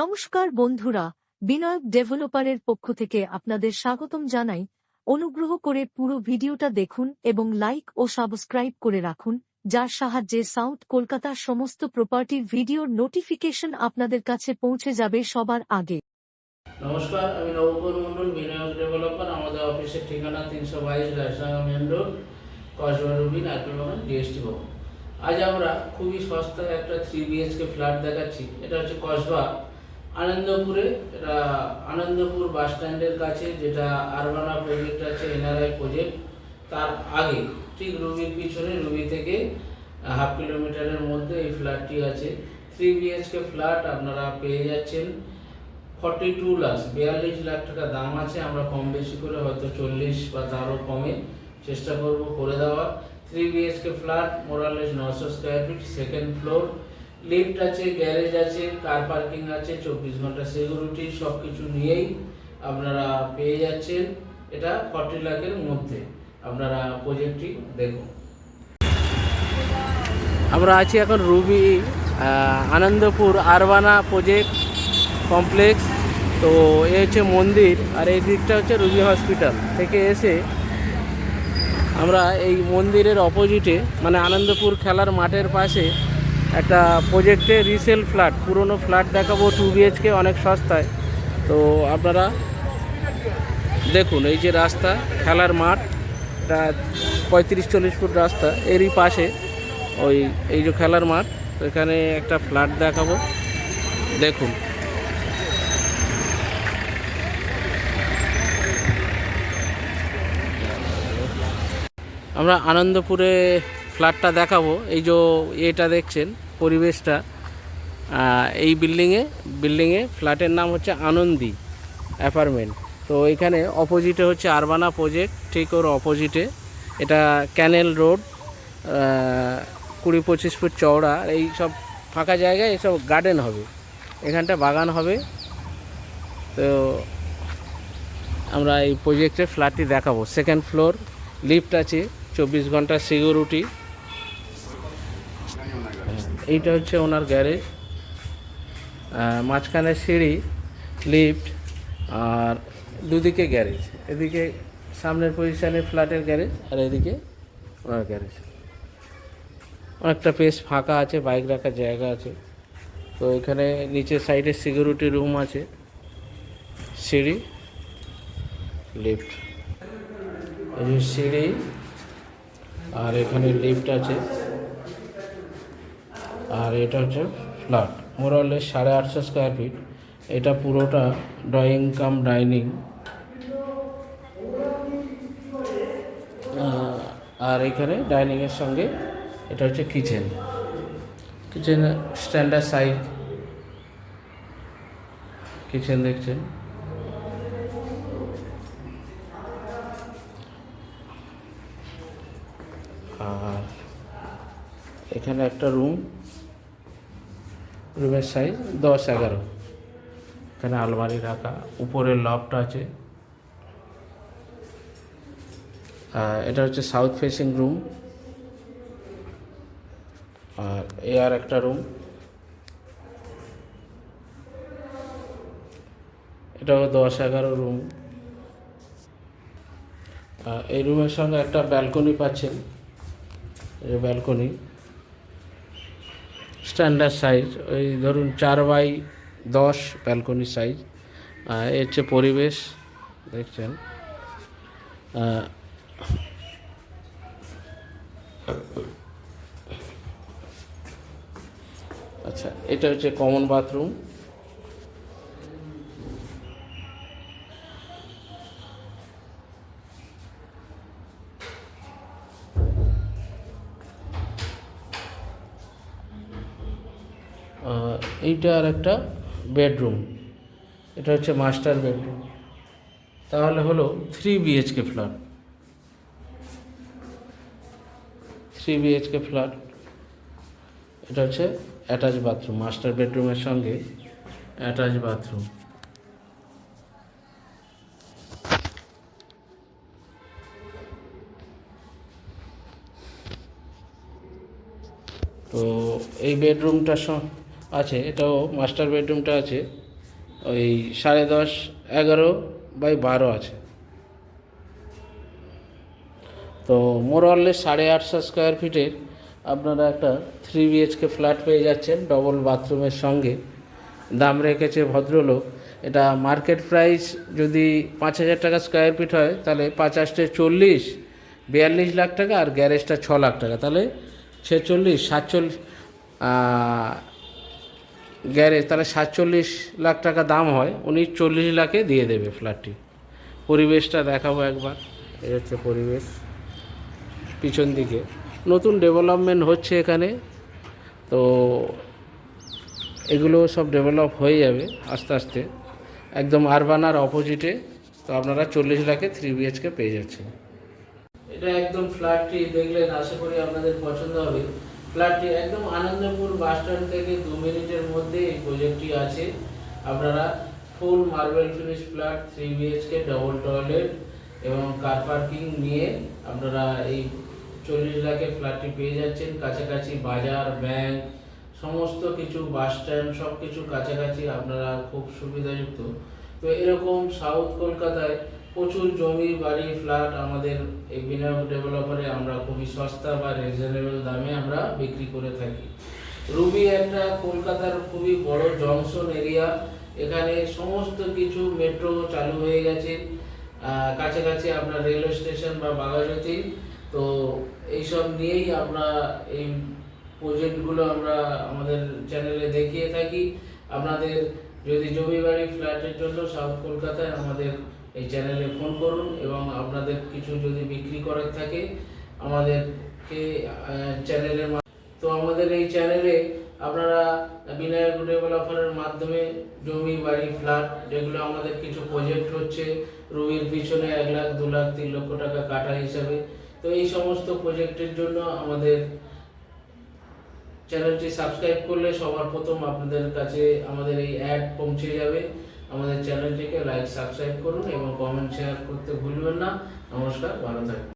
নমস্কার বন্ধুরা, বিনায়ক ডেভেলপারের পক্ষ থেকে আপনাদের স্বাগতম জানাই। অনুগ্রহ করে পুরো ভিডিওটা দেখুন এবং লাইক ও সাবস্ক্রাইব করে রাখুন, যার সাহায্যে সাউথ কলকাতার সমস্ত প্রপার্টির ভিডিওর নোটিফিকেশন আপনাদের কাছে পৌঁছে যাবে সবার আগে। নমস্কার, আমি নবকুমার মণ্ডল, বিনায়ক ডেভেলপার। আমাদের অফিসের ঠিকানা 322 Rajsagar main road, Kasba Rubin, Akilbagan, DST Bhavan. আজ আমরা খুবই সস্তায় একটা 3 BHK ফ্ল্যাট দেখাচ্ছি। এটা হচ্ছে কসবা আনন্দপুরে। এটা আনন্দপুর বাস স্ট্যান্ডের কাছে, যেটা আরবানা প্রজেক্ট আছে, এনআরআই প্রজেক্ট, তার আগে ঠিক রুবির পিছনে, রুবি থেকে হাফ কিলোমিটারের মধ্যে এই ফ্ল্যাটটি আছে। 3 BHK ফ্ল্যাট আপনারা পেয়ে যাচ্ছেন 42 লাখ, 42 লাখ টাকা দাম আছে। আমরা কম বেশি করে হয়তো 40 বা তারও কমে চেষ্টা করব করে দেওয়া। 3 BHK flat, more or less 900 square feet, second floor, lift আছে, গ্যারেজ আছে, কার পার্কিং আছে, 24 ঘন্টা সিকিউরিটি, সব কিছু নিয়েই আপনারা পেয়ে যাচ্ছেন। এটা 40 লাখের মধ্যে। আপনারা প্রজেক্টটি দেখুন। আমরা আছি এখন Ruby Anandapur Urbana project complex. তো এ হচ্ছে মন্দির, আর এই দিকটা হচ্ছে রুবি হসপিটাল থেকে এসে আমরা এই মন্দিরের অপোজিটে, মানে আনন্দপুর খেলার মাঠের পাশে একটা প্রজেক্টে রিসেল ফ্ল্যাট, পুরনো ফ্ল্যাট দেখাবো 2 BHK, অনেক সস্তায়। তো আপনারা দেখুন, এই যে রাস্তা, খেলার মাঠ, এটা 35-40 ফুট রাস্তা, এরই পাশে এই যে খেলার মাঠ। তো এখানে একটা ফ্ল্যাট দেখাবো, দেখুন। আমরা আনন্দপুরে ফ্ল্যাটটা দেখাবো। এই যে এটা দেখছেন পরিবেশটা, এই বিল্ডিংয়ে ফ্ল্যাটের নাম হচ্ছে আনন্দী অ্যাপার্টমেন্ট। তো এখানে অপোজিটে হচ্ছে আরবানা প্রজেক্ট, ঠিক ওর অপোজিটে। এটা ক্যানেল রোড, 20-25 ফুট চওড়া। এই সব ফাঁকা জায়গায় এসব গার্ডেন হবে, এখানটা বাগান হবে। তো আমরা এই প্রজেক্টে ফ্ল্যাটটি দেখাবো। সেকেন্ড ফ্লোর, লিফট আছে, 24 ঘন্টা সিকিউরিটি। এইটা হচ্ছে ওনার গ্যারেজ, মাঝখানে সিঁড়ি, লিফট, আর দুদিকে গ্যারেজ। এদিকে সামনের পজিশানে ফ্ল্যাটের গ্যারেজ, আর এদিকে ওনার গ্যারেজ। অনেকটা বেশ ফাঁকা আছে, বাইক রাখার জায়গা আছে। তো এখানে নিচের সাইডে সিকিউরিটি রুম আছে, সিঁড়ি, লিফট, এই যে সিঁড়ি, আর এখানে লিফট আছে। আর এটা হচ্ছে ফ্ল্যাট, মোরালেস 850 স্কোয়ার ফিট। এটা পুরোটা ড্রয়িং কাম ডাইনিং। আর এখানে ডাইনিংয়ের সঙ্গে এটা হচ্ছে কিচেন স্ট্যান্ডার্ড সাইজ কিচেন দেখছেন। আর এখানে একটা রুমের সাইজ 10-11। এখানে আলমারি রাখা, উপরের লফট আছে। এটা হচ্ছে সাউথ ফেসিং রুম। আর আর একটা রুম, এটাও 10-11 রুম। এই রুমের সঙ্গে একটা ব্যালকনি পাচ্ছেন, এই ব্যালকনি স্ট্যান্ডার্ড সাইজ, ওই ধরুন 4x10 ব্যালকনি সাইজ। এর হচ্ছে পরিবেশ দেখছেন। আচ্ছা, এটা হচ্ছে কমন বাথরুম। এইটা আর একটা বেডরুম, এটা হচ্ছে মাস্টার বেডরুম। তাহলে হলো 3 BHK ফ্ল্যাট, 3 BHK ফ্ল্যাট। এটা হচ্ছে অ্যাটাচ বাথরুম, মাস্টার বেডরুমের সঙ্গে অ্যাটাচ বাথরুম। তো এই বেডরুমটা আছে, এটাও মাস্টার বেডরুমটা আছে। ওই 10.5 11/12 আছে। তো মোরঅললেস 850 স্কোয়ার ফিটের আপনারা একটা 3 BHK ফ্ল্যাট পেয়ে যাচ্ছেন ডবল বাথরুমের সঙ্গে। দাম রেখেছে ভদ্রলোক, এটা মার্কেট প্রাইস যদি 5,000 টাকা স্কোয়ার ফিট হয় তাহলে 50 40 42 লাখ টাকা, আর গ্যারেজটা 6 লাখ টাকা, তাহলে 46 47 গ্যারেজ, তাহলে 47 লাখ টাকা দাম হয়। উনি 40 লাখে দিয়ে দেবে ফ্ল্যাটটি। পরিবেশটা দেখাবো একবার, এই হচ্ছে পরিবেশ পিছন দিকে। নতুন ডেভেলপমেন্ট হচ্ছে এখানে, তো এগুলো সব ডেভেলপ হয়ে যাবে আস্তে আস্তে, একদম আরবানার অপোজিটে। তো আপনারা 40 লাখে 3 BHK পেয়ে যাচ্ছেন। এটা একদম ফ্ল্যাটটি দেখলেন, আশা করি আপনাদের পছন্দ হবে। ফ্ল্যাটটি একদম আনন্দপুর বাস স্ট্যান্ড থেকে 2 মিনিটের মধ্যে এই প্রজেক্টটি আছে। আপনারা ফুল marble finish flat 3 BHK double toilet এবং কার পার্কিং নিয়ে আপনারা এই 40 লাখে ফ্ল্যাটটি পেয়ে যাচ্ছেন। কাছাকাছি বাজার, ব্যাংক, সমস্ত কিছু, বাস স্ট্যান্ড, সব কিছু কাছাকাছি, আপনারা খুব সুবিধাযুক্ত। তো এরকম সাউথ কলকাতায় প্রচুর জমি, বাড়ি, ফ্ল্যাট আমাদের এই বিনায়ক ডেভেলপারে আমরা খুবই সস্তা বা রিজনেবল দামে আমরা বিক্রি করে থাকি। রুবি একটা কলকাতার খুবই বড় জংশন এরিয়া, এখানে সমস্ত কিছু মেট্রো চালু হয়ে গেছে, কাছাকাছি আপনার রেলওয়ে স্টেশন বা বাঘাযতীন। তো এইসব নিয়েই আমরা এই প্রজেক্টগুলো আমরা আমাদের চ্যানেলে দেখিয়ে থাকি। আপনাদের যদি জমি, বাড়ি, ফ্ল্যাটের জন্য সাউথ কলকাতায় আমাদের এই চ্যানেলে ফোন করুন, এবং আপনাদের কিছু যদি বিক্রি করার থাকে আমাদেরকে চ্যানেলের, তো আমাদের এই চ্যানেলে আপনারা বিনায়ক ডেভেলপারের মাধ্যমে জমি, বাড়ি, ফ্ল্যাট, যেগুলো আমাদের কিছু প্রজেক্ট হচ্ছে রুবির পিছনে 1 লাখ, 2 লাখ, 3 লক্ষ টাকা কাঠা হিসাবে, তো এই সমস্ত প্রজেক্টের জন্য আমাদের চ্যানেলটি সাবস্ক্রাইব করলে সবার প্রথম আপনাদের কাছে আমাদের এই অ্যাড পৌঁছে যাবে। আমাদের চ্যানেলটিকে লাইক, সাবস্ক্রাইব করুন এবং কমেন্ট শেয়ার করতে ভুলবেন না। নমস্কার, ভালো থাকবেন।